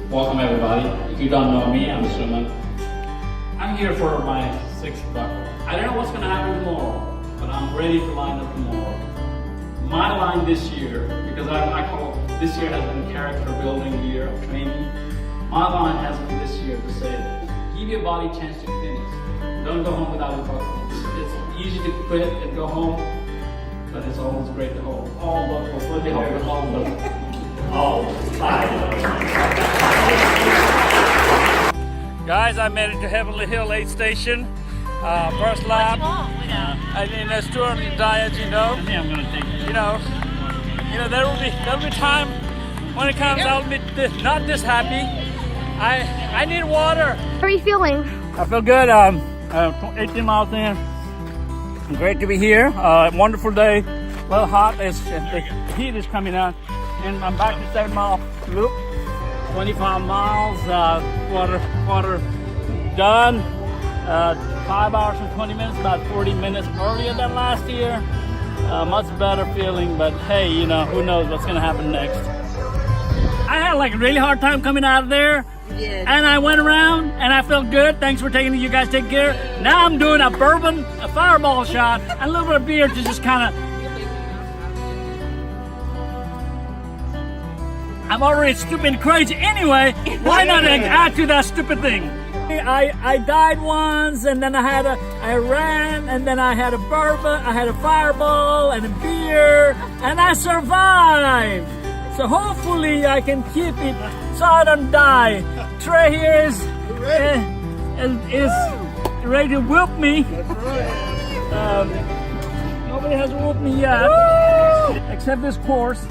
Welcome everybody. If you don't know me, I'm Suman. I'm here for my 6th buckle. I don't know what's going to happen tomorrow, but I'm ready to line up tomorrow. My line this year, because I call this year has been character building year of training. My line has been this year to say, give your body a chance to finish. Don't go home without a buckle. It's easy to quit and go home, but it's always great to hold all buckles. What do you hold with all buckles? All 5. Guys, I made it to Heavenly Hill aid station. First lap. And there's 200 diets, you know. Yeah, I'm gonna take it. You know, there'll be time when it comes. I'll be not this happy. I need water. How are you feeling? I feel good. 18 miles in. Great to be here. Wonderful day. A little hot. The heat is coming out, and I'm back to 7-mile loop. 25 miles. Quarter done. 5 hours and 20 minutes. About 40 minutes earlier than last year. Much better feeling, but hey, you know, who knows what's gonna happen next. I had like a really hard time coming out of there. And I went around and I felt good. Thanks for taking it. You guys take care. Now I'm doing a bourbon, a fireball shot, and a little bit of beer to just kind of. I'm already stupid and crazy anyway. Why not add to that stupid thing? I died once, and then I ran, and then I had a bourbon, I had a fireball and a beer, and I survived. So hopefully I can keep it so I don't die. Trey here is ready to whoop me. Nobody has whooped me yet, except this course.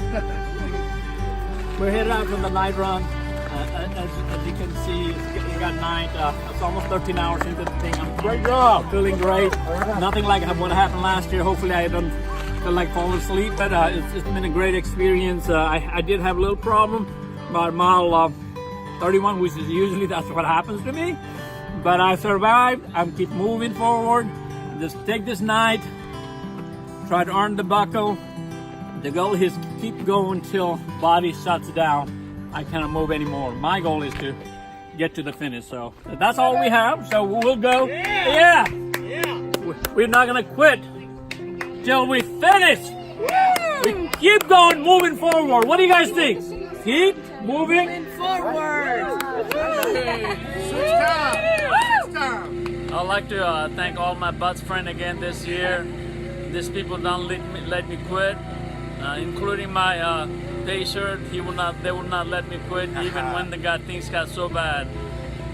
We're headed out for the night run. As you can see, you got night. It's almost 13 hours into the thing. Great job. Feeling great. Nothing like what happened last year. Hopefully I don't feel like falling asleep, but it's been a great experience. I did have a little problem about mile 31, which is usually that's what happens to me. But I survived. I'm keep moving forward. Just take this night. Try to earn the buckle. The goal is keep going till body shuts down. I cannot move anymore. My goal is to get to the finish. So that's all we have. So we'll go. Yeah. We're not gonna quit till we finish. We keep going, moving forward. What do you guys think? Keep moving forward. I'd like to thank all my butts friends again this year. These people don't let me quit, including my pacer. They will not let me quit even when things got so bad.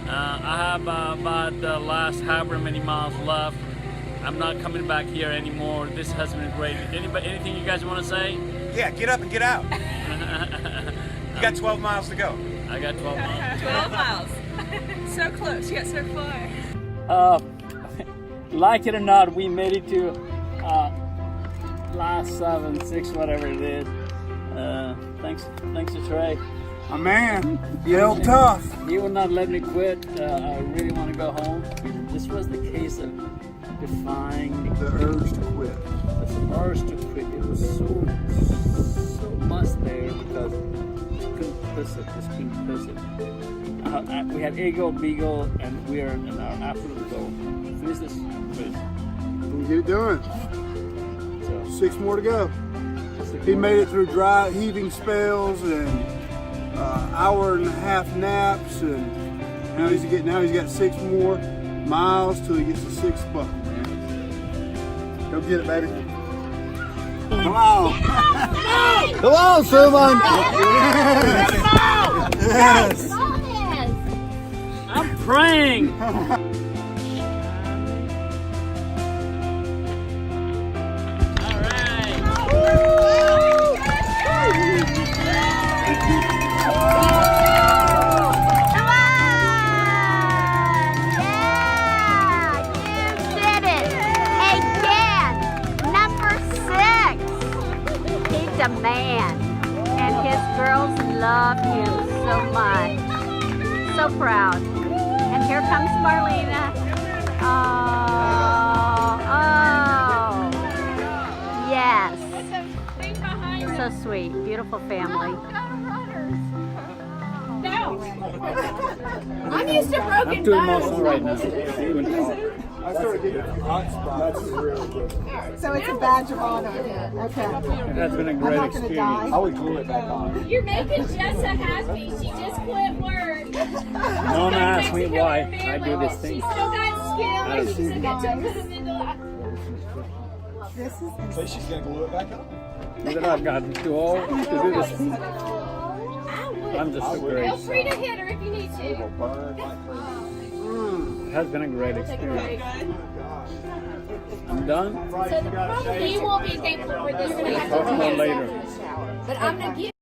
I have about the last however many miles left. I'm not coming back here anymore. This has been great. Anything you guys want to say? Yeah, get up and get out. You got 12 miles to go. I got 12 miles. 12 miles. So close, yet so far. Like it or not, we made it to last 7, 6, whatever it is. Thanks to Trey. My man, you held tough. He will not let me quit. I really want to go home. This was the case of defying The urge to quit. the urge to quit. It was so much there because just couldn't push it. We had Eagle, Beagle, and we are in our absolute goal. Finish this race. We'll get it done. So, 6 more to go. He made it through dry heaving spells and hour and a half naps, and now he's got 6 more miles till he gets the 6th buckle, man. Go get it, baby. Come on. Come on, Suman. Yes. I'm praying. A man, and his girls love him so much. So proud. And here comes Marlena. Oh, yes. So sweet, beautiful family. No. I'm used to broken I'm too emotional right now. Even talk. I started getting hot spots. That's really good. So it's a badge of honor. Okay. It has been a I'm great not gonna die. experience. I would glue it back on. You're making Jessa happy. She just quit work. Don't ask me why I do this She's thing. still got skills. She's still got to put them into This is So she's gonna glue it back on. Look at I've gotten too old to do this thing. I'm just so Feel great. free to hit her if you need to. It has been a great experience. I'm done. So the problem you won't be thankful for this. Talk more later. But I'm gonna give